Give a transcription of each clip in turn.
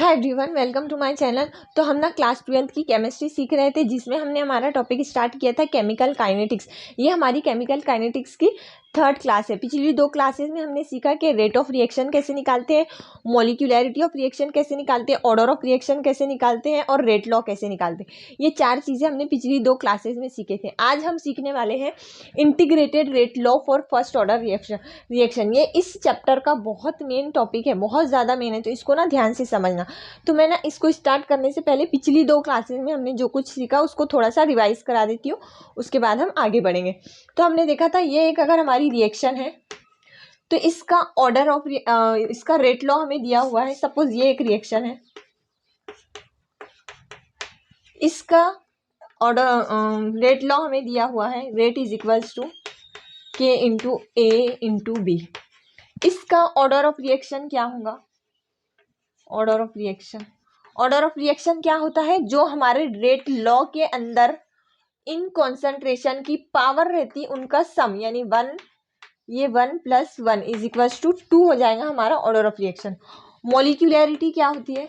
Hi everyone, welcome to my channel. तो हम ना क्लास 12th की केमिस्ट्री सीख रहे थे, जिसमें हमने हमारा टॉपिक स्टार्ट किया था केमिकल काइनेटिक्स। ये हमारी केमिकल काइनेटिक्स की थर्ड क्लास है। पिछली दो क्लासेस में हमने सीखा कि रेट ऑफ रिएक्शन कैसे निकालते हैं, मॉलिक्यूलैरिटी ऑफ रिएक्शन कैसे निकालते हैं, ऑर्डर ऑफ रिएक्शन कैसे निकालते हैं और रेट लॉ कैसे निकालते हैं। ये चार चीज़ें हमने पिछली दो क्लासेस में सीखे थे। आज हम सीखने वाले हैं integrated rate law for first order reaction. ये इस चैप्टर का बहुत मेन टॉपिक है, बहुत ज़्यादा मेन है, तो इसको ना ध्यान से समझना। तो मैं ना इसको स्टार्ट करने से पहले पिछली दो क्लासेस में हमने जो कुछ सीखा उसको थोड़ा सा रिवाइज करा देती हूँ, उसके बाद हम आगे बढ़ेंगे। तो हमने देखा था ये एक अगर हमारी रिएक्शन है तो इसका ऑर्डर ऑफ इसका रेट लॉ हमें दिया हुआ है। सपोज ये एक रिएक्शन है, इसका ऑर्डर रेट लॉ हमें दिया हुआ है, रेट इज इक्वल्स टू के इंटू ए इंटू बी। इसका ऑर्डर ऑफ रिएक्शन क्या होगा? ऑर्डर ऑफ रिएक्शन क्या होता है? जो हमारे रेट लॉ के अंदर इन कॉन्सेंट्रेशन की पावर रहती उनका सम, यानी 1, ये 1 + 1 इज इक्वल्स टू 2 हो जाएगा हमारा ऑर्डर ऑफ रिएक्शन। मॉलिक्यूलैरिटी क्या होती है?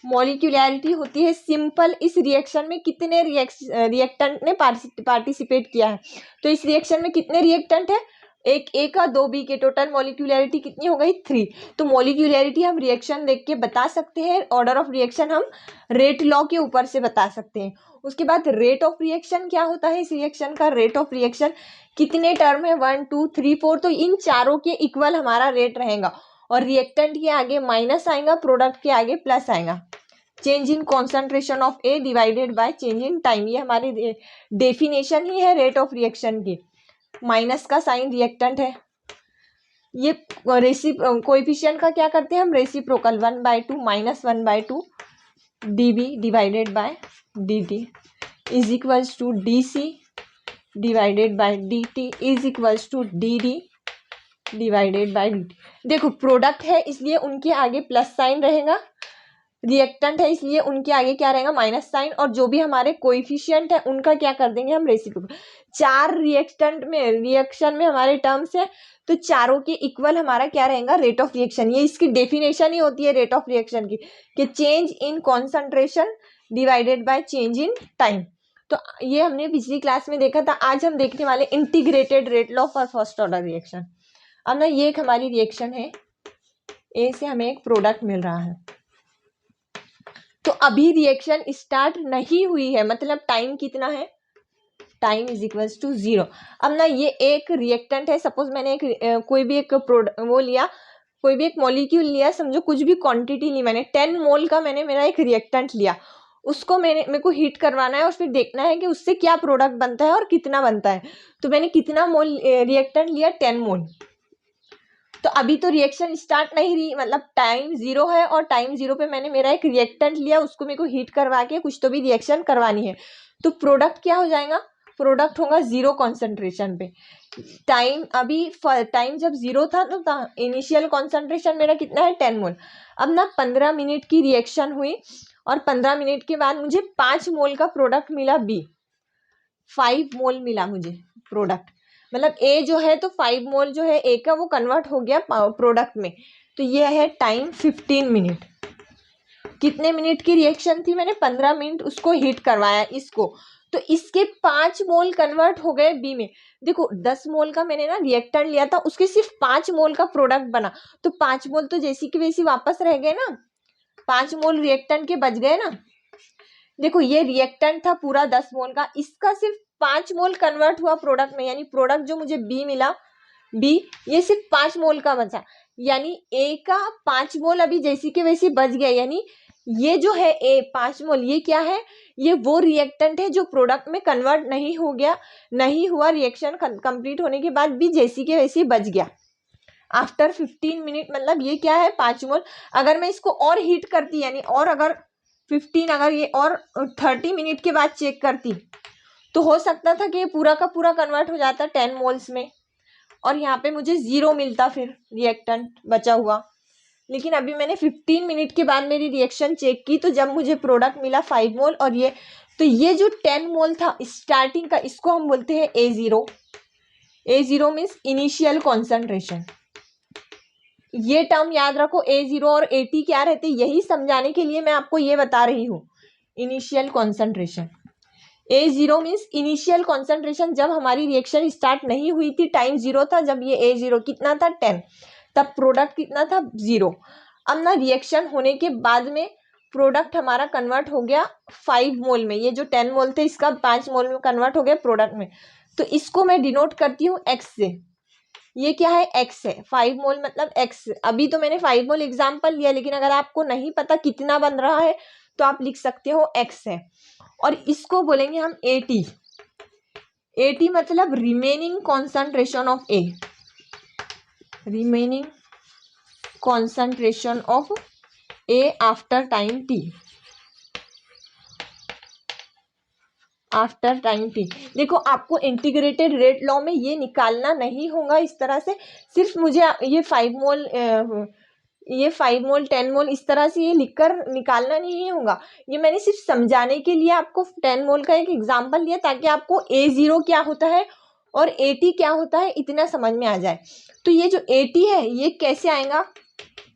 मॉलिक्यूलैरिटी होती है सिंपल इस रिएक्शन में कितने रिएक्टेंट ने पार्टिसिपेट किया है। तो इस रिएक्शन में कितने रिएक्टेंट है? एक ए का 2 बी के, टोटल मॉलिक्यूलैरिटी कितनी हो गई? 3। तो मॉलिक्यूलैरिटी हम रिएक्शन देख के बता सकते हैं, ऑर्डर ऑफ रिएक्शन हम रेट लॉ के ऊपर से बता सकते हैं। उसके बाद रेट ऑफ रिएक्शन क्या होता है? इस रिएक्शन का रेट ऑफ रिएक्शन कितने टर्म है? 1 2 3 4, तो इन चारों के इक्वल हमारा रेट रहेगा और रिएक्टेंट के आगे माइनस आएगा, प्रोडक्ट के आगे प्लस आएगा। Change in concentration of A divided by change in time, ये हमारी डेफिनेशन ही है रेट ऑफ रिएक्शन की। माइनस का साइन रिएक्टेंट है। ये कोएफिशिएंट का क्या करते हैं हम? Reciprocal 1/2 -1/2 dB divided by dt is equals to dC divided by dt is equals to dd divided by dt। देखो प्रोडक्ट है इसलिए उनके आगे प्लस साइन रहेगा, रिएक्टेंट है इसलिए उनके आगे क्या रहेगा? माइनस साइन, और जो भी हमारे कोएफिशिएंट है उनका क्या कर देंगे हम? रेसिप्रोकल। चार रिएक्शन में हमारे टर्म्स है, तो चारों के इक्वल हमारा क्या रहेगा? Rate of reaction. ये इसकी डेफिनेशन ही होती है रेट ऑफ रिएक्शन की, कि change in concentration divided by change in time. तो ये हमने पिछली क्लास में देखा था। आज हम देखने वाले integrated rate law for first order reaction. अब ना ये एक हमारी रिएक्शन है, ए से हमें एक प्रोडक्ट मिल रहा है, तो अभी रिएक्शन स्टार्ट नहीं हुई है, मतलब टाइम कितना है? Time is equals to 0। अब ना ये एक रिएक्टेंट है, सपोज मैंने कोई भी एक कोई भी एक मॉलिक्यूल लिया, समझो कुछ भी क्वांटिटी ली मैंने, 10 मोल का मैंने मेरा एक रिएक्टेंट लिया, उसको मेरे को हीट करवाना है और फिर देखना है कि उससे क्या प्रोडक्ट बनता है और कितना बनता है। तो मैंने कितना मोल रिएक्टेंट लिया? 10 मोल। तो अभी तो रिएक्शन स्टार्ट नहीं रही, मतलब टाइम 0 है और टाइम 0 पे मैंने मेरा एक रिएक्टेंट लिया, उसको मेरे को हीट करवा के कुछ तो भी रिएक्शन करवानी है। तो प्रोडक्ट क्या हो जाएगा? प्रोडक्ट होगा 0 कॉन्सेंट्रेशन पे। टाइम जब 0 था तो इनिशियल कॉन्सेंट्रेशन मेरा कितना है? 10 मोल। अब ना 15 मिनट की रिएक्शन हुई और 15 मिनट के बाद मुझे 5 मोल का प्रोडक्ट मिला बी, 5 मोल मिला मुझे प्रोडक्ट, मतलब ए जो है तो 5 मोल जो है ए का वो कन्वर्ट हो गया प्रोडक्ट में। तो ये है टाइम 15 मिनट। कितने मिनट की रिएक्शन थी? मैंने 15 मिनट उसको हीट करवाया इसको, तो इसके 5 मोल कन्वर्ट हो गए बी में। देखो 10 मोल का मैंने ना रिएक्टेंट लिया था, उसके सिर्फ 5 मोल का प्रोडक्ट बना, तो 5 मोल तो जैसी की वैसी वापस रह गए ना, 5 मोल रिएक्टेंट के बच गए ना। देखो ये रिएक्टेंट था पूरा 10 मोल का, इसका सिर्फ 5 मोल कन्वर्ट हुआ प्रोडक्ट में, यानी प्रोडक्ट जो मुझे बी मिला, बी, ये सिर्फ 5 मोल का बचा, यानी ए का 5 मोल अभी जैसी के वैसी बच गया। यानी ये जो है ए 5 मोल, ये क्या है? ये वो रिएक्टेंट है जो प्रोडक्ट में कन्वर्ट नहीं हो गया, नहीं हुआ, रिएक्शन कंप्लीट होने के बाद भी जैसी के वैसी बच गया आफ्टर 15 मिनट। मतलब ये क्या है? 5 मोल। अगर मैं इसको और हीट करती, यानी और अगर 15, अगर ये और 30 मिनट के बाद चेक करती, तो हो सकता था कि ये पूरा का पूरा कन्वर्ट हो जाता 10 मोल्स में और यहाँ पे मुझे 0 मिलता फिर रिएक्टेंट बचा हुआ। लेकिन अभी मैंने 15 मिनट के बाद मेरी रिएक्शन चेक की, तो जब मुझे प्रोडक्ट मिला 5 मोल और ये, तो ये जो 10 मोल था स्टार्टिंग का, इसको हम बोलते हैं A0। A0 means initial concentration. ये टर्म याद रखो, A0 और AT क्या रहते, यही समझाने के लिए मैं आपको ये बता रही हूँ। Initial concentration, A0 means initial concentration, जब हमारी रिएक्शन स्टार्ट नहीं हुई थी, टाइम 0 था, जब ये A0 कितना था 10, तब प्रोडक्ट कितना था 0। अब ना रिएक्शन होने के बाद में प्रोडक्ट हमारा कन्वर्ट हो गया 5 मोल में, ये जो 10 मोल थे इसका 5 मोल में कन्वर्ट हो गया प्रोडक्ट में, तो इसको मैं डिनोट करती हूँ x से। ये क्या है, x है, 5 मोल मतलब x। अभी तो मैंने 5 मोल एग्जाम्पल लिया, लेकिन अगर आपको नहीं पता कितना बन रहा है तो आप लिख सकते हो x है। और इसको बोलेंगे हम AT। AT मतलब remaining concentration of A, remaining concentration of A after time t, after time t। देखो आपको इंटीग्रेटेड रेट लॉ में ये निकालना नहीं होगा इस तरह से, सिर्फ मुझे ये 5 मोल ये 5 मोल 10 मोल इस तरह से ये लिखकर निकालना नहीं होगा। ये मैंने सिर्फ समझाने के लिए आपको 10 मोल का एक एग्जांपल दिया, ताकि आपको A0 क्या होता है और AT क्या होता है इतना समझ में आ जाए। तो ये जो AT है ये कैसे आएगा,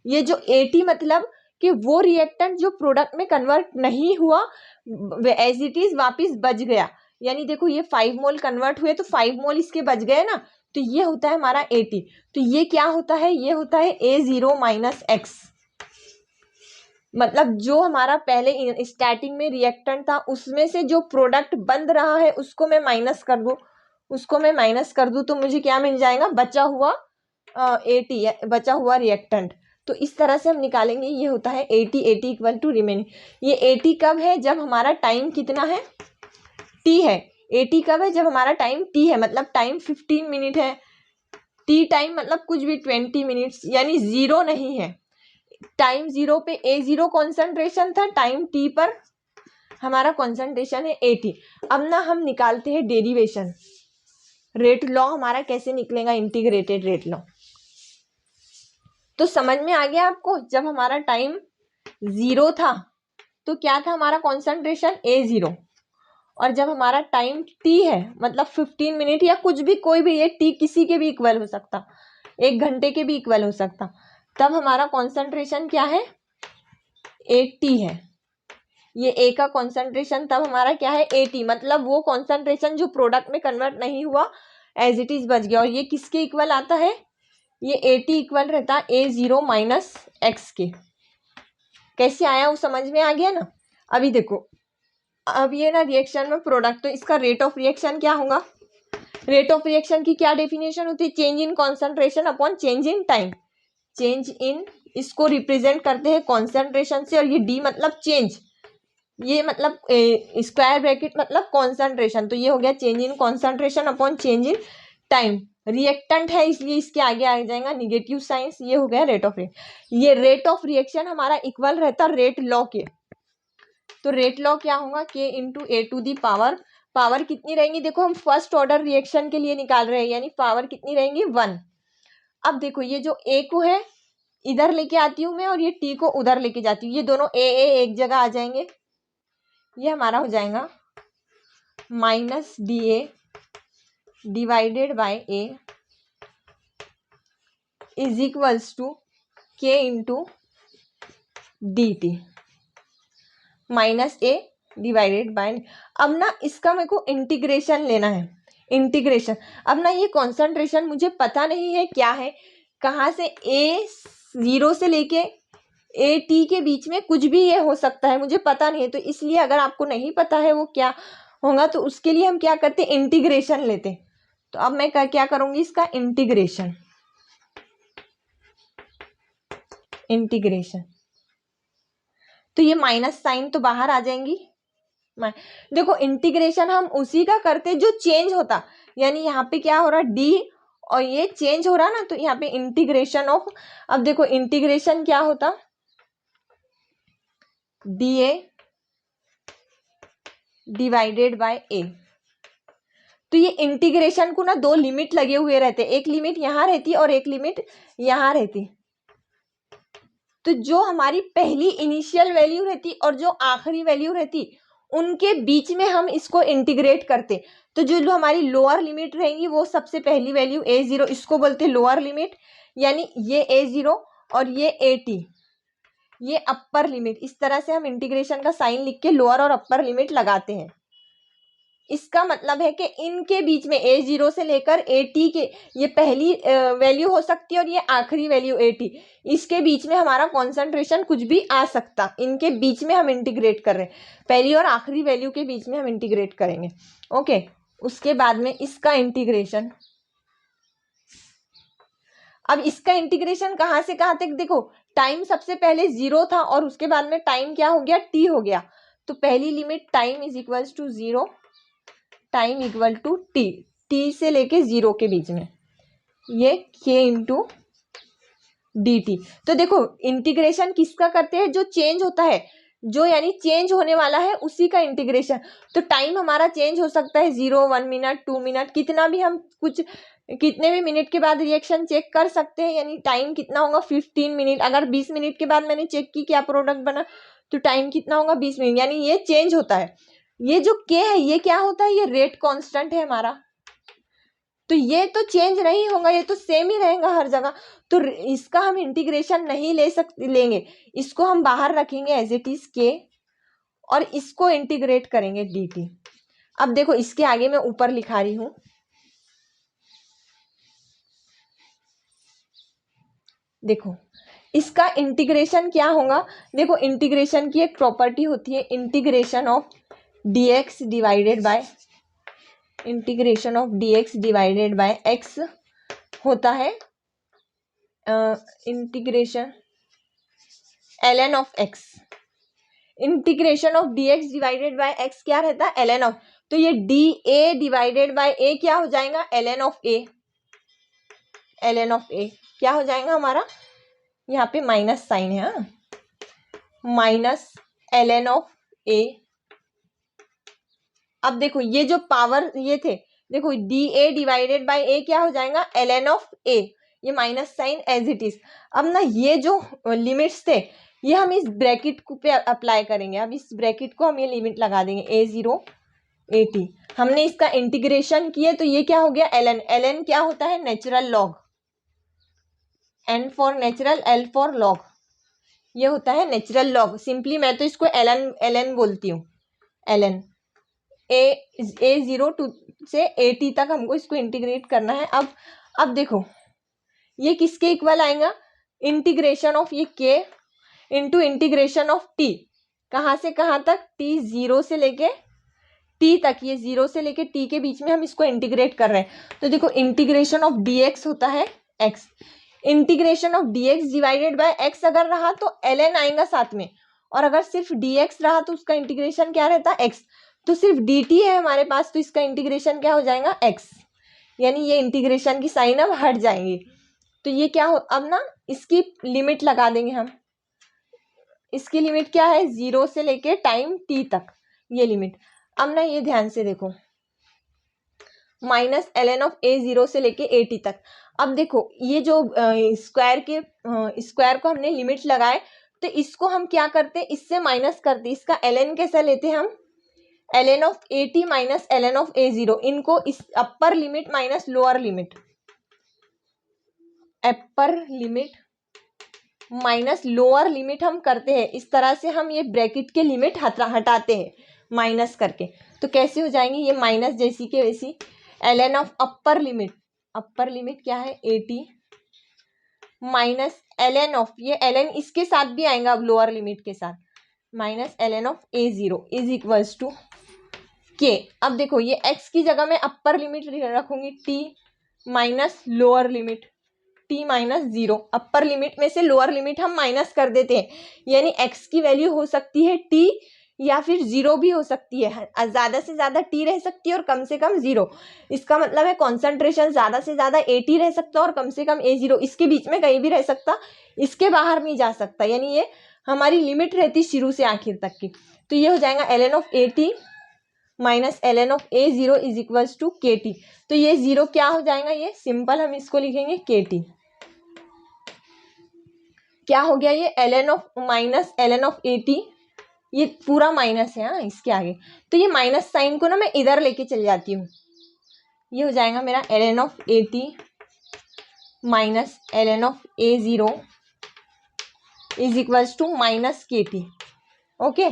ये जो AT मतलब कि वो रिएक्टेंट जो प्रोडक्ट में कन्वर्ट नहीं हुआ, एज इट इज वापिस बच गया। यानी देखो ये 5 मोल कन्वर्ट हुए तो 5 मोल इसके बच गए ना, तो ये होता है हमारा AT। तो ये क्या होता है, ये होता है A0 माइनस x। मतलब जो हमारा पहले स्टार्टिंग में रिएक्टेंट था उसमें से जो प्रोडक्ट बन रहा है उसको मैं माइनस कर दूं, उसको मैं माइनस कर दूं तो मुझे क्या मिल जाएगा, बचा हुआ AT, बचा हुआ रिएक्टेंट। तो इस तरह से हम निकालेंगे, ये होता है AT, AT equal to remaining. ये AT कब है, जब हमारा टाइम कितना है, T है। AT कब है, जब हमारा टाइम T है, मतलब टाइम 15 मिनट है। T टाइम मतलब कुछ भी 20 मिनट्स, यानी 0 नहीं है। टाइम 0 पे A0 कॉन्सेंट्रेशन था, टाइम T पर हमारा कॉन्सेंट्रेशन है AT। अब ना हम निकालते हैं डेरिवेशन, रेट लॉ हमारा कैसे निकलेगा, इंटीग्रेटेड रेट लॉ। तो समझ में आ गया आपको, जब हमारा टाइम 0 था तो क्या था हमारा कॉन्सेंट्रेशन A0, और जब हमारा टाइम T है मतलब 15 मिनट या कुछ भी, कोई भी, ये T किसी के भी इक्वल हो सकता, 1 घंटे के भी इक्वल हो सकता, तब हमारा कॉन्सेंट्रेशन क्या है, AT है। ये A का कॉन्सेंट्रेशन तब हमारा क्या है, AT, मतलब वो कॉन्सेंट्रेशन जो प्रोडक्ट में कन्वर्ट नहीं हुआ, एज इट इज बच गया। और ये किसके इक्वल आता है, ये AT इक्वल रहता है A0 माइनस x के। कैसे आया वो समझ में आ गया ना। अभी देखो, अब ये ना रिएक्शन में प्रोडक्ट, तो इसका रेट ऑफ रिएक्शन क्या होगा, रेट ऑफ रिएक्शन की क्या डेफिनेशन होती है, change in concentration upon change in time. Change in, इसको रिप्रेजेंट करते हैं कॉन्सेंट्रेशन से, और ये D मतलब चेंज, ये मतलब स्क्वायर ब्रैकेट मतलब कॉन्सेंट्रेशन, तो ये हो गया change in concentration upon change in time. Reactant है इसलिए इसके आगे आ जाएगा निगेटिव साइंस, ये हो गया रेट ऑफ रिएक्शन। ये रेट ऑफ रिएक्शन हमारा इक्वल रहता रेट लॉ के। तो रेट लॉ क्या होगा, K into A to the power, power कितनी रहेंगी, देखो हम फर्स्ट ऑर्डर रिएक्शन के लिए निकाल रहे हैं, यानी पावर कितनी रहेंगी 1। अब देखो ये जो A को है इधर लेके आती हूँ मैं, और ये T को उधर लेके जाती हूँ, ये दोनों A एक जगह आ जाएंगे, ये हमारा हो जाएगा minus DA divided by A is equals to K into DT minus A divided by. अब ना इसका मेरे को इंटीग्रेशन लेना है, इंटीग्रेशन। अब ना ये कॉन्सेंट्रेशन मुझे पता नहीं है क्या है, कहाँ से A0 से लेके AT के बीच में कुछ भी ये हो सकता है, मुझे पता नहीं है। तो इसलिए अगर आपको नहीं पता है वो क्या होगा, तो उसके लिए हम क्या करते, इंटीग्रेशन लेते। तो अब मैं क्या करूंगी, इसका इंटीग्रेशन, इंटीग्रेशन। तो ये माइनस साइन तो बाहर आ जाएंगी। देखो इंटीग्रेशन हम उसी का करते जो चेंज होता, यानी यहाँ पे क्या हो रहा D और ये चेंज हो रहा ना, तो यहाँ पे इंटीग्रेशन ऑफ, अब देखो इंटीग्रेशन क्या होता, DA डिवाइडेड बाय A। तो ये इंटीग्रेशन को ना 2 लिमिट लगे हुए रहते, एक लिमिट यहाँ रहती और एक लिमिट यहाँ रहती। तो जो हमारी पहली इनिशियल वैल्यू रहती और जो आखिरी वैल्यू रहती, उनके बीच में हम इसको इंटीग्रेट करते। तो जो हमारी लोअर लिमिट रहेंगी वो सबसे पहली वैल्यू A0, इसको बोलते हैं लोअर लिमिट, यानी ये A0, और ये ए टी, ये अपर लिमिट। इस तरह से हम इंटीग्रेशन का साइन लिख के लोअर और अपर लिमिट लगाते हैं। इसका मतलब है कि इनके बीच में ए जीरो से लेकर ए टी के, ये पहली वैल्यू हो सकती है और ये आखिरी वैल्यू ए टी, इसके बीच में हमारा कॉन्सेंट्रेशन कुछ भी आ सकता। इनके बीच में हम इंटीग्रेट कर रहे हैं, पहली और आखिरी वैल्यू के बीच में हम इंटीग्रेट करेंगे। ओके, उसके बाद में इसका इंटीग्रेशन, अब इसका इंटीग्रेशन कहाँ से कहाँ तक, देखो टाइम सबसे पहले 0 था और उसके बाद में टाइम क्या हो गया, t हो गया। तो पहली limit time is equals to 0, time equal to t से लेके 0 के बीच में, ये k इंटू डी टी। तो देखो इंटीग्रेशन किसका करते हैं, जो चेंज होता है, जो यानी चेंज होने वाला है उसी का इंटीग्रेशन। तो टाइम हमारा चेंज हो सकता है 0, 1 मिनट, 2 मिनट, कितना भी हम कुछ कितने भी मिनट के बाद रिएक्शन चेक कर सकते हैं। यानी टाइम कितना होगा 15 मिनट। अगर 20 मिनट के बाद मैंने चेक की क्या प्रोडक्ट बना, तो टाइम कितना होगा 20 मिनट। यानी ये चेंज होता है। ये जो के है ये क्या होता है, ये रेट कांस्टेंट है हमारा, तो ये तो चेंज नहीं होगा, ये तो सेम ही रहेगा हर जगह। तो इसका हम इंटीग्रेशन नहीं लेंगे, इसको हम बाहर रखेंगे एज इट इज के, और इसको इंटीग्रेट करेंगे डी टी। अब देखो इसके आगे मैं ऊपर लिखा रही हूं, देखो इसका इंटीग्रेशन क्या होगा। देखो इंटीग्रेशन की एक प्रॉपर्टी होती है, integration of dx divided by, integration of dx divided by x होता है integration ln of x। Integration of dx divided by x क्या रहता है, ln ऑफ, तो ये dA डिवाइडेड बाय a क्या हो जाएगा, ln of a, ln of a क्या हो जाएगा हमारा, यहाँ पे माइनस साइन है, माइनस ln ऑफ a। अब देखो ये जो पावर ये थे, देखो dA डिवाइडेड बाय a क्या हो जाएगा, ln ऑफ a, ये minus sign as it is. अब ना ये जो लिमिट्स थे ये हम इस ब्रैकेट को पे अप्लाई करेंगे। अब इस ब्रैकेट को हम ये लिमिट लगा देंगे a0 at। हमने इसका इंटीग्रेशन किए तो ये क्या हो गया, ln, ln क्या होता है, natural log, n for natural, l for log, ये होता है नेचुरल लॉग। सिंपली मैं तो इसको ln बोलती हूँ, ln a0 से at तक हमको इसको इंटीग्रेट करना है। अब देखो ये किसके इक्वल आएगा, इंटीग्रेशन ऑफ ये k into integration of t, कहाँ से कहाँ तक, t 0 से लेके t तक, ये 0 से लेके t के बीच में हम इसको इंटीग्रेट कर रहे हैं। तो देखो इंटीग्रेशन ऑफ dx होता है x, integration of dx divided by x अगर रहा तो ln आएगा साथ में, और अगर सिर्फ dx रहा तो उसका इंटीग्रेशन क्या रहता है, x। तो सिर्फ dt है हमारे पास, तो इसका इंटीग्रेशन क्या हो जाएगा, x, यानी ये इंटीग्रेशन की साइन अब हट जाएंगी। तो ये क्या हो, अब ना इसकी लिमिट लगा देंगे हम। इसकी लिमिट क्या है, 0 से लेके टाइम t तक, ये लिमिट। अब ना ये ध्यान से देखो, माइनस ln ऑफ a0 से लेके at तक। अब देखो ये जो स्क्वायर को हमने लिमिट लगाए, तो इसको हम क्या करते, इससे माइनस करते, इसका ln कैसा लेते हैं हम, ln of at minus ln of a0, इनको इस upper limit minus lower limit, upper limit minus lower limit हम करते हैं। इस तरह से हम ये ब्रैकेट के लिमिट हटाते हैं माइनस करके। तो कैसे हो जाएंगे ये माइनस जैसी के वैसी, ln ऑफ अपर लिमिट क्या है, at माइनस ln ऑफ, ये ln इसके साथ भी आएगा अब लोअर लिमिट के साथ, minus ln of a0 is equals to k। अब देखो ये x की जगह मैं अपर लिमिट रखूंगी t minus lower limit t minus 0। Upper limit में से लोअर लिमिट हम माइनस कर देते हैं, यानी x की वैल्यू हो सकती है t या फिर 0 भी हो सकती है, ज़्यादा से ज़्यादा t रह सकती है और कम से कम 0। इसका मतलब है कॉन्सेंट्रेशन ज़्यादा से ज़्यादा at रह सकता है और कम से कम a0, इसके बीच में कहीं भी रह सकता, इसके बाहर नहीं जा सकता। यानी ये हमारी लिमिट रहती शुरू से आखिर तक की। तो ये हो जाएगा ln of at minus ln of a0 is equals to kt। तो ये 0 क्या हो जाएगा, ये सिंपल हम इसको लिखेंगे kt। क्या हो गया ये ln of minus ln of at, ये पूरा माइनस है हाँ इसके आगे, तो ये माइनस साइन को ना मैं इधर लेके चल जाती हूँ। ये हो जाएगा मेरा ln of at minus ln of a0 is equals to minus K T. Okay,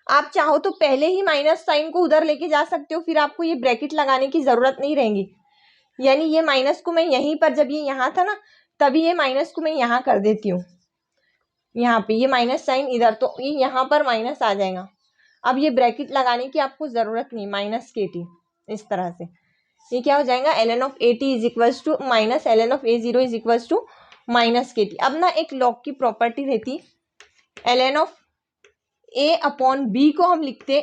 आप चाहो तो पहले ही माइनस साइन को उधर लेके जा सकते हो, फिर आपको ये ब्रैकेट लगाने की जरूरत नहीं रहेगी। यानी ये माइनस को मैं यहीं पर, जब ये यहाँ था ना तभी ये माइनस को मैं यहाँ कर देती हूँ, यहाँ पे ये माइनस साइन इधर, तो ये यहाँ पर माइनस आ जाएगा। अब ये ब्रैकेट लगाने की आपको जरूरत नहीं, माइनस के टी इस तरह से ये क्या हो जाएगा, ln of A T is equals to minus ln of A zero is equals to minus K T. अब ना एक लॉग की प्रॉपर्टी रहती, ln of A upon B को हम लिखते,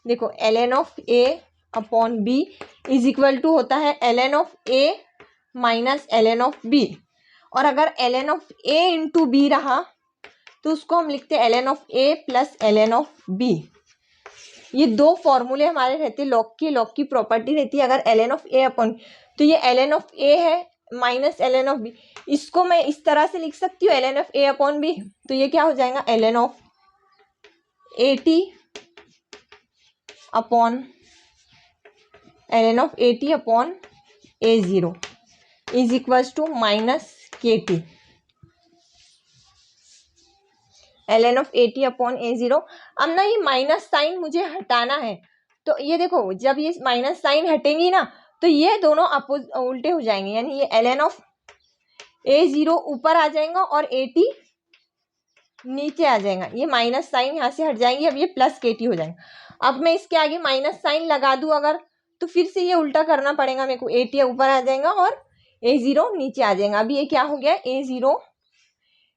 देखो ln of A upon B is equal to होता है ln of A minus ln of B, और अगर ln of A into B रहा तो उसको हम लिखते हैं ln of A plus ln of B. ये दो फॉर्मूले हमारे रहते, लॉग की प्रॉपर्टी रहती है अगर ln ऑफ ए अपॉन, तो ये ln ऑफ ए है माइनस ln ऑफ बी, इसको मैं इस तरह से लिख सकती हूँ ln of A upon B, तो ये क्या हो जाएगा ln of A T upon ln of A T upon A zero is equals to minus K T, ln of A T upon A zero. अब ना ये माइनस साइन मुझे हटाना है, तो ये देखो जब ये माइनस साइन हटेंगी ना तो ये दोनों उल्टे हो जाएंगे, यानी ये ln ऑफ ए जीरो ऊपर आ जाएगा और ए टी नीचे आ जाएगा, ये माइनस साइन यहाँ से हट जाएंगी, अब ये प्लस के टी हो जाएगा। अब मैं इसके आगे माइनस साइन लगा दूं अगर, तो फिर से ये उल्टा करना पड़ेगा मेरे को, ए टी ऊपर आ जाएगा और ए जीरो नीचे आ जाएगा। अभी ये क्या हो गया, A zero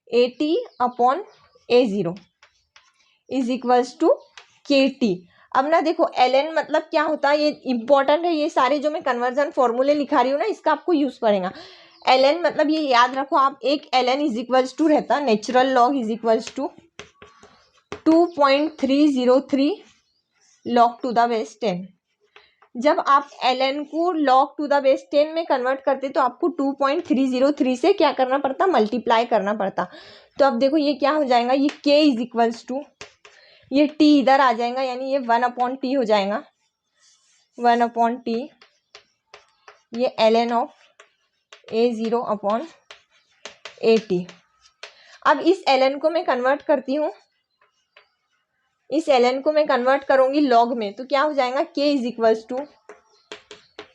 A T upon A zero is equals to K T. अब ना देखो ln मतलब क्या होता है, ये इंपॉर्टेंट है, ये सारे जो मैं कन्वर्जन फॉर्मूले लिखा रही हूँ ना इसका आपको यूज पड़ेगा। ln मतलब ये याद रखो आप, एक ln इज इक्वल्स टू रहता natural log is equals to 2.303 log to the base 10। जब आप ln को log टू द बेस 10 में कन्वर्ट करते तो आपको 2.303 से क्या करना पड़ता, मल्टीप्लाई करना पड़ता। तो अब देखो ये क्या हो जाएगा, ये k इज इक्वल्स टू, ये t इधर आ जाएगा, यानी ये 1/t हो जाएगा, 1/t, ये ln of A zero upon A T. अब इस ln को मैं कन्वर्ट करती हूँ, इस ln को मैं कन्वर्ट करूंगी लॉग में, तो क्या हो जाएगा, k is equals to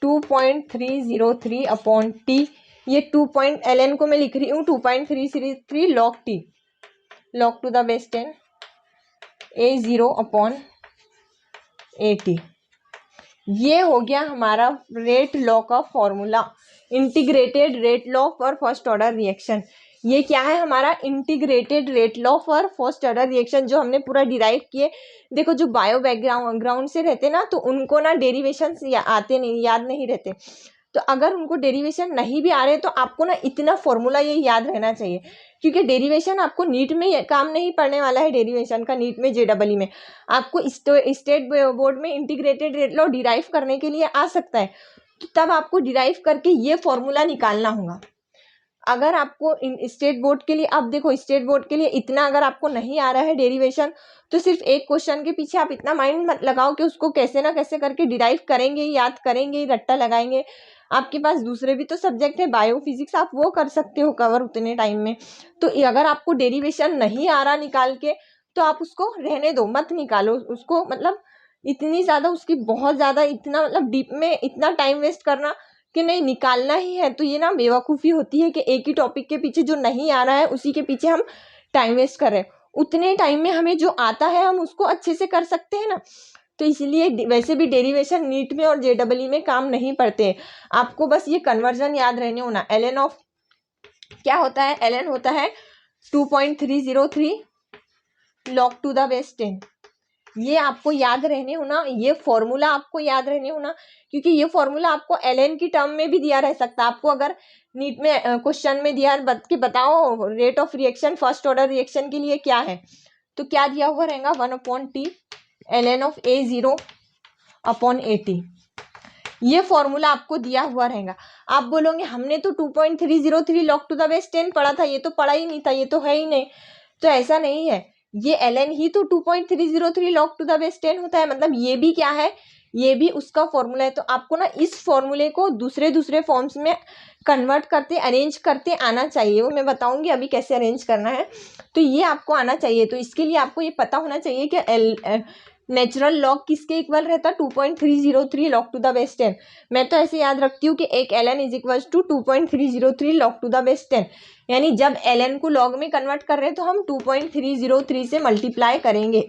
2.303 upon T, ये ln को मैं लिख रही हूँ 2.333 log t, log to the base 10 A zero upon A T. ये हो गया हमारा रेट लॉ का formula, integrated rate law for first order reaction. ये क्या है, हमारा integrated rate law for first order reaction, जो हमने पूरा डिराइव किए। देखो जो बायो बैकग्राउंड से रहते ना, तो उनको ना डेरिवेशन आते नहीं, याद नहीं रहते, तो अगर उनको डेरिवेशन नहीं भी आ रहे तो आपको ना इतना फॉर्मूला ये याद रहना चाहिए, क्योंकि डेरिवेशन आपको नीट में काम नहीं पड़ने वाला है। डेरिवेशन का नीट में जेडबलई में आपको स्टेट बोर्ड में इंटीग्रेटेड रेट लॉ डिराइव करने के लिए आ सकता है, तो तब आपको डिराइव करके ये फॉर्मूला निकालना होगा। अगर आपको स्टेट बोर्ड के लिए, अब देखो स्टेट बोर्ड के लिए इतना अगर आपको नहीं आ रहा है डेरिवेशन, तो सिर्फ एक क्वेश्चन के पीछे आप इतना माइंड मत लगाओ कि उसको कैसे ना कैसे करके डिराइव करेंगे, याद करेंगे, रट्टा लगाएंगे। आपके पास दूसरे भी तो सब्जेक्ट है, बायो फिजिक्स, आप वो कर सकते हो कवर उतने टाइम में। तो अगर आपको डेरिवेशन नहीं आ रहा निकाल के, तो आप उसको रहने दो, मत निकालो उसको, मतलब इतनी ज़्यादा उसकी बहुत ज़्यादा इतना मतलब डीप में इतना टाइम वेस्ट करना कि नहीं निकालना ही है, तो ये ना बेवकूफ़ी होती है कि एक ही टॉपिक के पीछे जो नहीं आ रहा है उसी के पीछे हम टाइम वेस्ट कर रहे हैं। उतने टाइम में हमें जो आता है हम उसको अच्छे से कर सकते हैं ना। तो इसलिए वैसे भी डेरिवेशन नीट में और जेडबलई में काम नहीं पड़ते, आपको बस ये कन्वर्जन याद रहने होना। ln ऑफ क्या होता है, ln होता है 2.303 log टू द बेस 10। ये आपको याद रहने होना, ये फॉर्मूला आपको याद रहने होना, क्योंकि ये फॉर्मूला आपको ln की टर्म में भी दिया रह सकता है। आपको अगर नीट में क्वेश्चन में दिया कि बताओ rate of reaction first order reaction के लिए क्या है, तो क्या दिया हुआ रहेगा, 1/t ln of A zero upon A T. ये फॉर्मूला आपको दिया हुआ रहेगा। आप बोलोगे हमने तो 2.303 log टू द बेस 10 पढ़ा था, ये तो पढ़ा ही नहीं था, ये तो है ही नहीं। तो ऐसा नहीं है, ये ln ही तो 2.303 log टू द बेस 10 होता है। मतलब ये भी क्या है ये भी उसका फॉर्मूला है। तो आपको ना इस फॉर्मूले को दूसरे फॉर्म्स में कन्वर्ट करते अरेंज करते आना चाहिए। वो मैं बताऊंगी अभी कैसे अरेंज करना है। तो ये आपको आना चाहिए। तो इसके लिए आपको ये पता होना चाहिए कि नेचुरल लॉग किसके इक्वल रहता है, 2.303 लॉग टू द बेस 10। मैं तो ऐसे याद रखती हूँ कि एक ln is equal to 2.303 log to the base 10, यानी जब ln को लॉग में कन्वर्ट कर रहे हैं तो हम 2.303 से मल्टीप्लाई करेंगे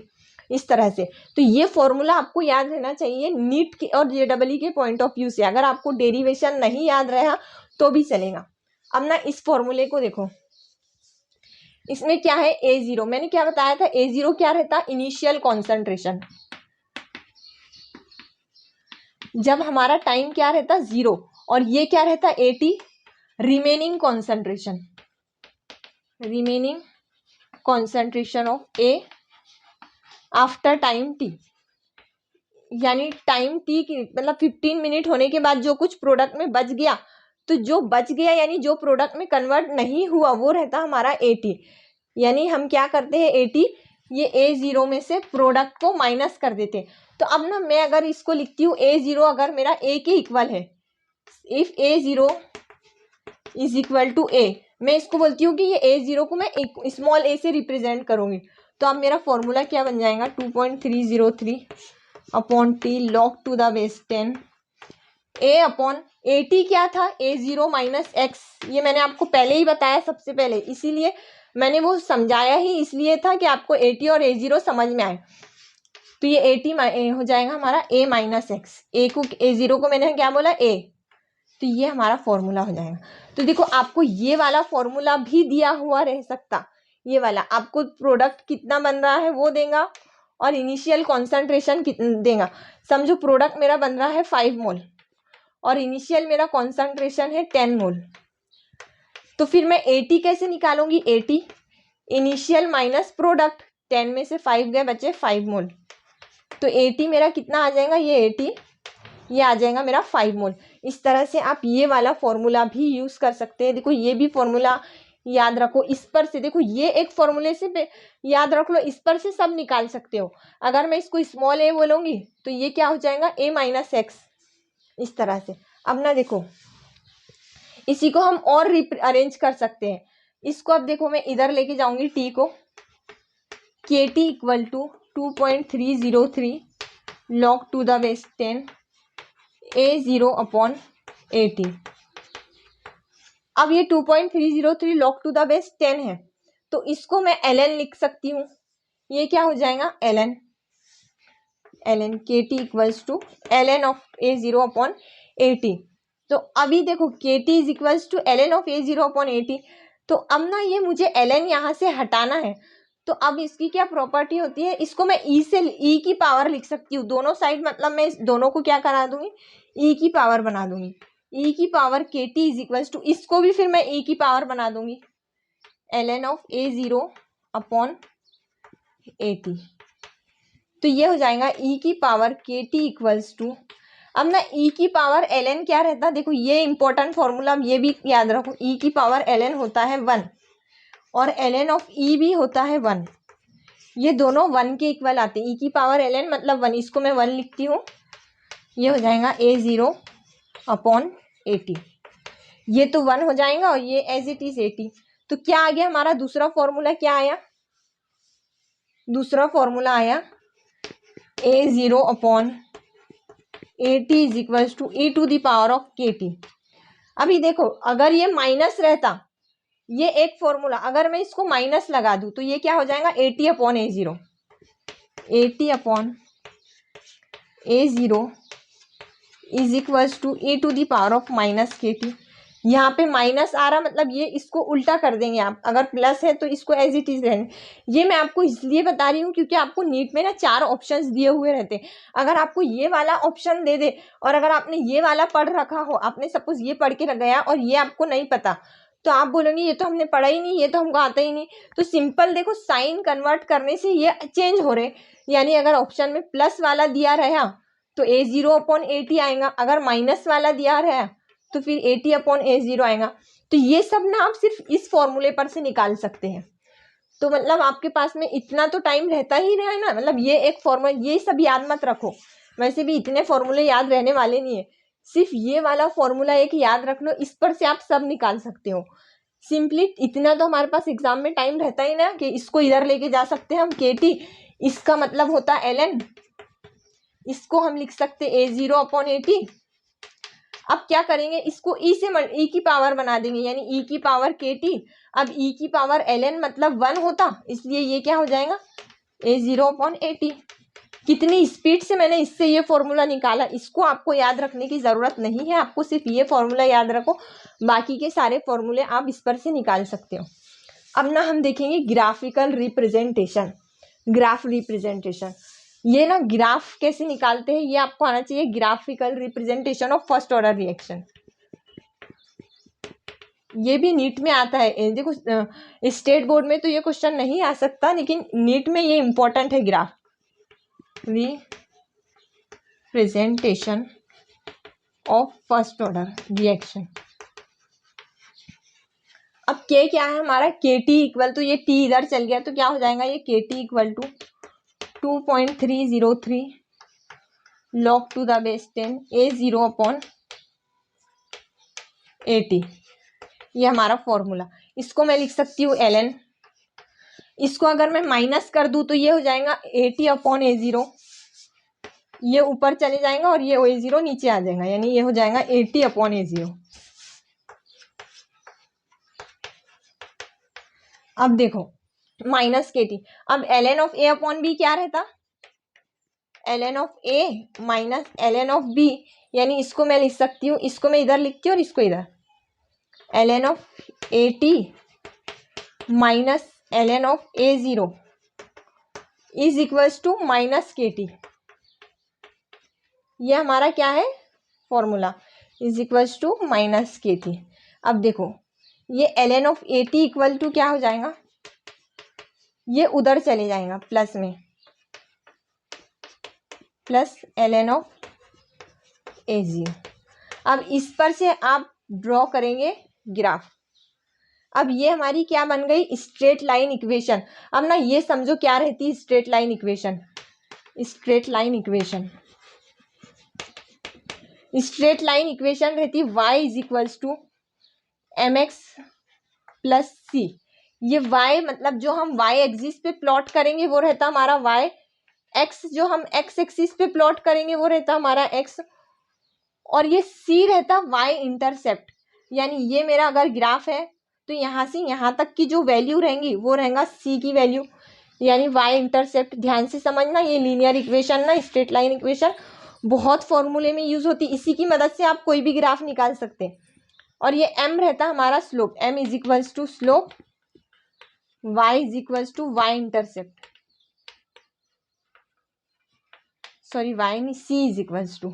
इस तरह से। तो ये फॉर्मूला आपको याद रहना चाहिए नीट के और जेईई के पॉइंट ऑफ व्यू से। अगर आपको डेरिवेशन नहीं याद रहा तो भी चलेगा। अब ना इस फॉर्मूले को देखो, इसमें क्या है A0, मैंने क्या बताया था, A0 क्या रहता, इनिशियल कॉन्सेंट्रेशन। जब हमारा टाइम क्या रहता 0, और ये क्या रहता AT, remaining concentration, remaining concentration of A after time T, यानी टाइम T की मतलब 15 मिनट होने के बाद जो कुछ प्रोडक्ट में बच गया, तो जो बच गया यानी जो प्रोडक्ट में कन्वर्ट नहीं हुआ वो रहता हमारा AT। यानी हम क्या करते हैं AT, ये A0 में से प्रोडक्ट को माइनस कर देते हैं। तो अब ना मैं अगर इसको लिखती हूँ A0 अगर मेरा A के इक्वल है, if A0 is equal to A, मैं इसको बोलती हूँ कि ये A0 को मैं एक स्मॉल a से रिप्रेजेंट करूंगी। तो अब मेरा फॉर्मूला क्या बन जाएगा, 2.303 upon T log to the base 10 A upon AT क्या था, A0 माइनस एक्स। ये मैंने आपको पहले ही बताया सबसे पहले, इसीलिए मैंने वो समझाया ही इसलिए था कि आपको AT और A0 समझ में आए। तो ये AT हो जाएगा हमारा A माइनस एक्स, A0 को मैंने क्या बोला A, तो ये हमारा फॉर्मूला हो जाएगा। तो देखो आपको ये वाला फॉर्मूला भी दिया हुआ रह सकता, ये वाला आपको प्रोडक्ट कितना बन रहा है वो देगा और इनिशियल कॉन्सेंट्रेशन कितना देगा। समझो प्रोडक्ट मेरा बन रहा है 5 मोल और इनिशियल मेरा कॉन्सेंट्रेशन है 10 मोल। तो फिर मैं AT कैसे निकालूंगी, AT इनिशियल माइनस प्रोडक्ट, 10 में से 5 गए बचे 5 मोल। तो AT मेरा कितना आ जाएगा, ये AT ये आ जाएगा मेरा 5 मोल। इस तरह से आप ये वाला फॉर्मूला भी यूज कर सकते हैं। देखो ये भी फॉर्मूला याद रखो, इस पर से देखो ये एक फॉर्मूले से याद रख लो, इस पर से सब निकाल सकते हो। अगर मैं इसको स्मॉल a बोलूंगी तो ये क्या हो जाएगा A माइनस एक्स, इस तरह से। अब ना देखो इसी को हम और अरेंज कर सकते हैं। इसको अब देखो मैं इधर लेके जाऊंगी T को, KT equal to 2.303 log to the base 10 A0 upon AT। अब ये 2.303 लॉग टू द बेस 10 है, तो इसको मैं ln लिख सकती हूँ। ये क्या हो जाएगा ln KT equals to ln of A0 upon AT। तो अभी देखो KT is equals to ln of A0 upon AT। तो अब ना ये मुझे ln यहाँ से हटाना है, तो अब इसकी क्या प्रॉपर्टी होती है, इसको मैं e से e की पावर लिख सकती हूँ दोनों साइड, मतलब मैं इस दोनों को क्या करा दूंगी, e की पावर बना दूंगी। e की power KT is equals to, इसको भी फिर मैं e की पावर बना दूंगी ln of A0 upon AT। तो ये हो जाएगा e की पावर KT इक्वल्स टू, अब ना e की पावर ln क्या रहता है, देखो ये इंपॉर्टेंट फॉर्मूला, ये भी याद रखो, e की पावर ln होता है 1 और ln ऑफ e भी होता है 1। ये दोनों 1 के इक्वल आते हैं, e की पावर ln मतलब 1, इसको मैं 1 लिखती हूँ। ये हो जाएगा A0 अपॉन AT, ये तो 1 हो जाएगा और ये एज इट इज AT। तो क्या आ गया हमारा दूसरा फॉर्मूला, क्या आया, दूसरा फॉर्मूला आया A0 upon AT is equal to e to the power of KT। अभी देखो अगर ये माइनस रहता, ये एक फॉर्मूला, अगर मैं इसको माइनस लगा दूं तो ये क्या हो जाएगा AT upon A0, AT upon A0 is equal to e to the power of minus KT। यहाँ पे माइनस आ रहा मतलब ये इसको उल्टा कर देंगे आप, अगर प्लस है तो इसको एज इट इज रहने। ये मैं आपको इसलिए बता रही हूँ क्योंकि आपको नीट में ना 4 ऑप्शंस दिए हुए रहते हैं। अगर आपको ये वाला ऑप्शन दे दे और अगर आपने ये वाला पढ़ रखा हो, आपने सपोज ये पढ़ के रख गया और ये आपको नहीं पता, तो आप बोलोगे ये तो हमने पढ़ा ही नहीं, ये तो हमको आता ही नहीं। तो सिंपल देखो साइन कन्वर्ट करने से ये चेंज हो रहे, यानी अगर ऑप्शन में प्लस वाला दिया रहा तो A0 अपॉन AT आएगा, अगर माइनस वाला दिया रहा तो फिर AT अपॉन A0 आएगा। तो ये सब ना आप सिर्फ इस फॉर्मूले पर से निकाल सकते हैं। तो मतलब आपके पास में इतना तो टाइम रहता ही रहा है ना, मतलब ये एक फॉर्मूला, ये सब याद मत रखो, वैसे भी इतने फॉर्मूले याद रहने वाले नहीं है, सिर्फ ये वाला फॉर्मूला एक याद रख लो, इस पर से आप सब निकाल सकते हो सिंपली। इतना तो हमारे पास एग्जाम में टाइम रहता ही ना कि इसको इधर लेके जा सकते हैं हम, KT इसका मतलब होता है ln, इसको हम लिख सकते A0/AT। अब क्या करेंगे, इसको e से e की पावर बना देंगे, यानी e की पावर KT। अब e की पावर ln मतलब 1 होता, इसलिए ये क्या हो जाएगा A0/AT। कितनी स्पीड से मैंने इससे ये फॉर्मूला निकाला, इसको आपको याद रखने की जरूरत नहीं है, आपको सिर्फ ये फॉर्मूला याद रखो, बाकी के सारे फॉर्मूले आप इस पर से निकाल सकते हो। अब ना हम देखेंगे ग्राफिकल रिप्रेजेंटेशन, ग्राफ रिप्रेजेंटेशन। ये ना ग्राफ कैसे निकालते हैं ये आपको आना चाहिए, graphical representation of first order reaction. ये भी नीट में आता है, देखो स्टेट बोर्ड में तो ये क्वेश्चन नहीं आ सकता, लेकिन नीट में ये इंपॉर्टेंट है, graph representation of first order reaction. अब के क्या है हमारा, KT इक्वल टू, ये T इधर चल गया तो क्या हो जाएगा, ये KT equal to 2.303 log to the base 10 A0/AT। ये हमारा फॉर्मूला, इसको मैं लिख सकती हूँ ln, इसको अगर मैं माइनस कर दूं तो ये हो जाएगा AT/A0, ये ऊपर चले जाएगा और ये A0 नीचे आ जाएगा, यानी ये हो जाएगा AT/A0। अब देखो माइनस KT, अब ln ऑफ A/B क्या रहता, ln of A minus ln of B, यानी इसको मैं लिख सकती हूँ, इसको मैं इधर लिखती हूँ और इसको इधर, ln of AT minus ln of A0 is equals to minus KT। ये हमारा क्या है formula, is equals to minus KT। अब देखो ये ln of AT equal to क्या हो जाएगा, ये उधर चले जाएगा प्लस में, प्लस ln ऑफ A0। अब इस पर से आप ड्रॉ करेंगे ग्राफ। अब ये हमारी क्या बन गई, स्ट्रेट लाइन इक्वेशन। अब ना ये समझो क्या रहती है straight line equation, straight line equation, straight line equation रहती y is equals to mx plus c। ये y मतलब जो हम y एक्सिस पे प्लॉट करेंगे वो रहता हमारा y, x जो हम x एक्सिस पे प्लॉट करेंगे वो रहता हमारा x, और ये c रहता y इंटरसेप्ट। यानी ये मेरा अगर ग्राफ है तो यहाँ से यहाँ तक की जो वैल्यू रहेंगी वो रहेगा c की वैल्यू, यानी y इंटरसेप्ट। ध्यान से समझना, ये लीनियर इक्वेशन ना, स्ट्रेट लाइन इक्वेशन बहुत फॉर्मूले में यूज होती है, इसी की मदद से आप कोई भी ग्राफ निकाल सकते हैं। और ये m रहता हमारा slope, m is equals to slope, y is equals to y intercept, sorry y नहीं, c is equals to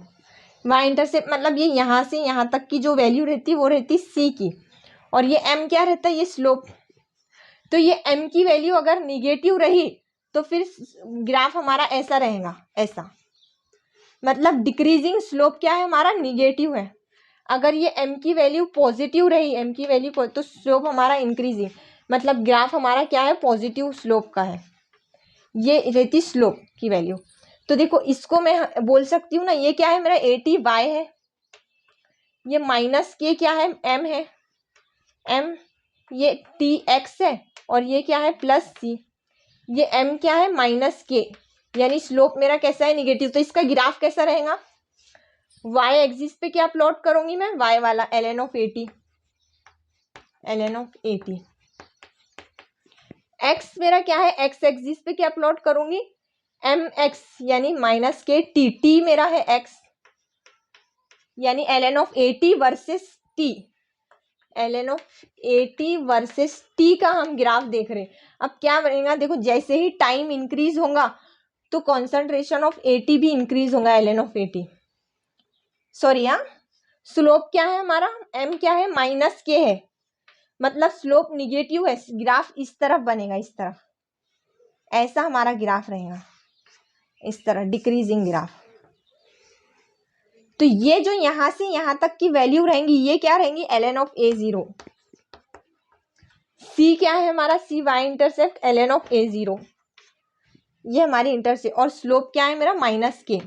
y intercept, मतलब ये यहाँ से यहाँ तक की जो वैल्यू रहती है वो रहती c की, और ये m क्या रहता है, ये स्लोप। तो ये m की वैल्यू अगर निगेटिव रही तो फिर ग्राफ हमारा ऐसा रहेगा, ऐसा, मतलब डिक्रीजिंग स्लोप क्या है हमारा, निगेटिव है। अगर ये m की वैल्यू पॉजिटिव रही, m की वैल्यू तो स्लोप हमारा इंक्रीजिंग, मतलब ग्राफ हमारा क्या है, पॉजिटिव स्लोप का है, ये रहती स्लोप की वैल्यू। तो देखो इसको मैं बोल सकती हूँ ना, ये क्या है मेरा AT/y है, ये माइनस k क्या है, m है, m ये TX है, और ये क्या है प्लस c, ये m क्या है माइनस k, यानी स्लोप मेरा कैसा है, निगेटिव। तो इसका ग्राफ कैसा रहेगा, y एक्सिस पे क्या प्लॉट करूंगी मैं, y वाला ln of AT, ln of AT। x मेरा क्या है, x एक्सिस पे क्या प्लॉट करूंगी, mx यानी माइनस k t, t मेरा है x, यानी ln of AT versus t, ln of AT versus t का हम ग्राफ देख रहे हैं। अब क्या बनेगा, देखो जैसे ही टाइम इंक्रीज होगा तो कॉन्सेंट्रेशन ऑफ AT भी इंक्रीज होगा, ln ऑफ AT, सॉरी हाँ, स्लोप क्या है हमारा, m क्या है माइनस k है, मतलब स्लोप निगेटिव है, ग्राफ इस तरफ बनेगा, इस तरफ, ऐसा हमारा ग्राफ रहेगा, इस तरह डिक्रीजिंग ग्राफ। तो ये जो यहां से यहां तक की वैल्यू रहेंगी ये क्या रहेंगी, ln ऑफ A0, c क्या है हमारा, c y intercept ln of A0, ये हमारी इंटरसेप्ट, और स्लोप क्या है मेरा minus k,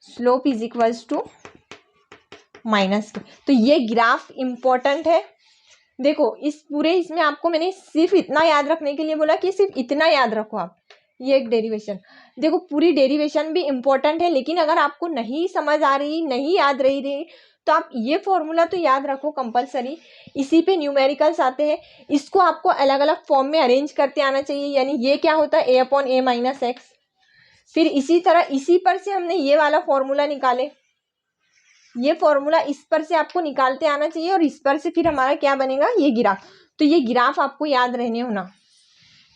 slope is equals to minus K. तो ये ग्राफ इंपॉर्टेंट है। देखो इस पूरे इसमें आपको मैंने सिर्फ इतना याद रखने के लिए बोला कि सिर्फ इतना याद रखो आप, ये एक डेरिवेशन। देखो पूरी डेरिवेशन भी इंपॉर्टेंट है, लेकिन अगर आपको नहीं समझ आ रही, नहीं याद रही तो आप ये फॉर्मूला तो याद रखो कंपलसरी। इसी पे न्यूमेरिकल्स आते हैं, इसको आपको अलग अलग फॉर्म में अरेंज करते आना चाहिए। यानी ये क्या होता है, a/a - x। फिर इसी तरह इसी पर से हमने ये वाला फॉर्मूला निकाले, ये फॉर्मूला इस पर से आपको निकालते आना चाहिए, और इस पर से फिर हमारा क्या बनेगा, ये ग्राफ। तो ये ग्राफ आपको याद रहने होना।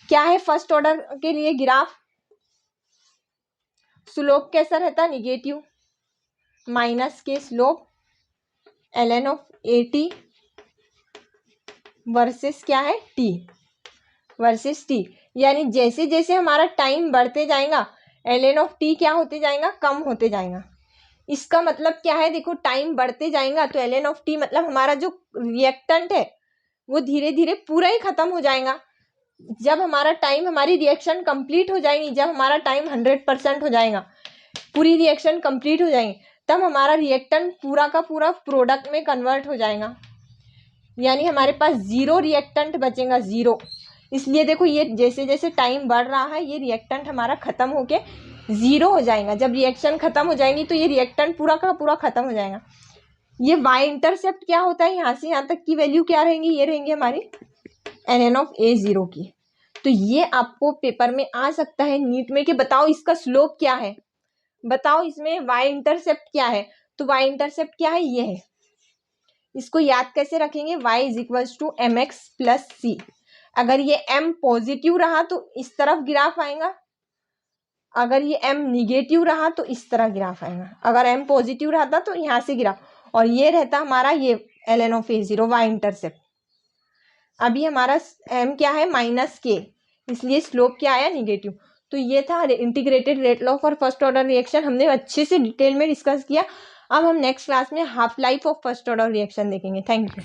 क्या है फर्स्ट ऑर्डर के लिए ग्राफ, स्लोप कैसा रहता है, निगेटिव, माइनस के slope ln of at versus क्या है t, वर्सेस t। यानी जैसे जैसे हमारा टाइम बढ़ते जाएगा ln ऑफ t क्या होते जाएगा, कम होते जाएगा। इसका मतलब क्या है, देखो टाइम बढ़ते जाएगा तो ln ऑफ t मतलब हमारा जो रिएक्टेंट है वो धीरे धीरे पूरा ही खत्म हो जाएगा। जब हमारा टाइम, हमारी रिएक्शन कंप्लीट हो जाएगी, जब हमारा टाइम 100% हो जाएगा, पूरी रिएक्शन कंप्लीट हो जाएगी, तब हमारा रिएक्टेंट पूरा का पूरा प्रोडक्ट में कन्वर्ट हो जाएगा। यानी हमारे पास जीरो रिएक्टेंट बचेगा, जीरो। इसलिए देखो ये जैसे जैसे टाइम बढ़ रहा है ये रिएक्टेंट हमारा खत्म होके जीरो हो जाएगा। जब रिएक्शन खत्म हो जाएगी तो ये रिएक्टेंट पूरा का पूरा खत्म हो जाएगा। ये वाई इंटरसेप्ट क्या होता है, यहाँ से यहाँ तक की वैल्यू क्या रहेंगी, ये रहेंगी हमारी ln ऑफ a0 की। तो ये आपको पेपर में आ सकता है नीट में कि बताओ इसका स्लोप क्या है, बताओ इसमें वाई इंटरसेप्ट क्या है। तो वाई इंटरसेप्ट क्या है, ये है। इसको याद कैसे रखेंगे, y is equals to mx plus c। अगर ये m पॉजिटिव रहा तो इस तरफ ग्राफ आएगा, अगर ये m निगेटिव रहा तो इस तरह ग्राफ आएगा। अगर m पॉजिटिव रहता तो यहाँ से ग्राफ, और ये रहता हमारा ये ln of a0 Y intercept. अभी हमारा m क्या है, माइनस के, इसलिए स्लोप क्या आया, निगेटिव। तो ये था integrated rate law for first order reaction, हमने अच्छे से डिटेल में डिस्कस किया। अब हम नेक्स्ट क्लास में half life of first order reaction देखेंगे। Thank you.